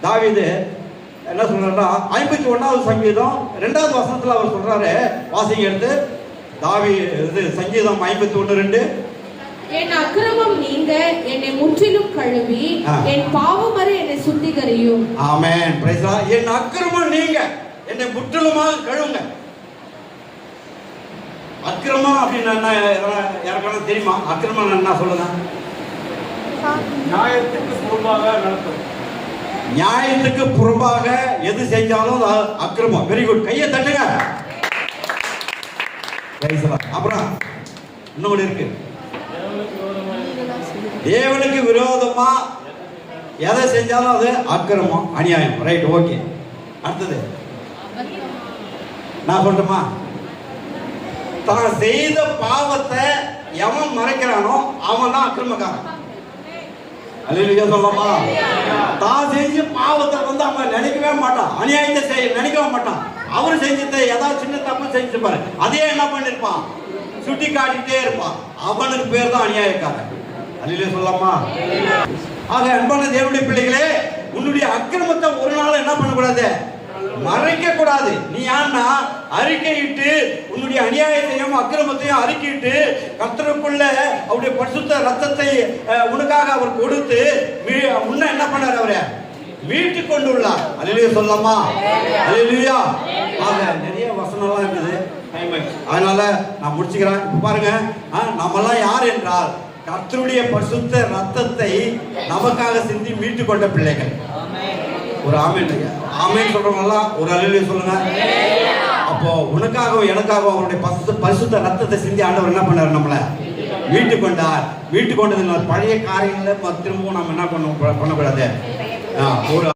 தாவீது என்ன சொல்றாருன்னா 51வது சங்கீதம் 2வது வசனத்துல அவர் சொல்றாரு, வாசிங்க எடுத்து. சங்கீதம் 51:2. என் அக்கிரமம் நீங்க என்னை முற்றிலும் கழுவி என் பாவமறை என்னை சுத்திகரியும். ஆமென். Praise the Lord. என் அக்கிரமம் நீங்க என்னை முற்றிலுமாக கழுவுங்க. அக்கிரமம் அப்படின்னா என்ன? யாருக்கான தெரியுமா? அக்கிரமம் என்ன சொல்லுங்க? நியாயத்துக்கு புறம்பாக நடக்கும். நியாயத்துக்கு புறம்பாக எது செஞ்சாலும் அக்கிரமம். Very good. கையை தட்டுங்க. அப்புறம் இன்னொன்று இருக்கு, தேவனுக்கு விரோதமா எதை செஞ்சாலும் அது அக்கிரமம், அநியாயம். Right, okay. அடுத்தது நான் சொல்லட்டுமா? தான் செய்த பாவத்தை எவன் மறைக்கிறானோ அவன் தான் அக்கிரமக்காரன். அல்லேலூயா சொல்லலாமா? தான் செஞ்ச பாவத்தை அவன் நினைக்கவே மாட்டான், அநியாயத்தை நினைக்கவே மாட்டான். அவர் செஞ்சதை ஏதாவது சின்ன தப்பு செஞ்சுப்பாரு, அதே என்ன பண்ணிருப்பான், சுட்டி காட்டிட்டே இருப்பான். அவனுக்கு பேர் தான் அநியாயக்காரன். அல்லேலூயா சொல்லலாமா? ஆக அன்பான தேவனுடைய பிள்ளைகளே, உன்னுடைய அக்கிரமத்தை ஒரு நாள் என்ன பண்ணக்கூடாது, மறைக்க கூடாது. நீ யாருன்னா அறிக்கையிட்டு உன்னுடைய அநியாயத்தையும் அக்கிரமத்தையும் அறிக்கையிட்டு கர்த்தருக்குள்ள அவருடைய பரிசுத்த ரத்தத்தை உனக்காக அவர் கொடுத்து உன்னை என்ன பண்ணார், அவரை மீட்டு கொண்டுள்ளார். அல்லேலூயா சொல்லலாமா? அல்லேலூயா. ஆக நிறைய வசனம்லாம் இருக்குது, அதனால நான் முடிச்சுக்கிறேன். இப்ப பாருங்க, நம்மெல்லாம் யார் என்றால் கர்த்தருடைய பரிசுத்த ரத்தத்தை நமக்காக சிந்தி மீட்டு கொண்ட பிள்ளைகள். ஒரு ஆமென். ஆமென் சொல்றவங்கலாம் ஒரு அல்லேலூயா சொல்லுங்க. அப்போ உனக்காகவும் எனக்காகவும் அவருடைய பரிசுத்த ரத்தத்தை சிந்தி ஆண்டவர் என்ன பண்ணார், நம்மளை மீட்டு கொண்டார். மீட்டு கொண்டது பழைய காரியங்களை திரும்பவும் நம்ம என்ன பண்ணக்கூடாது. ஒரு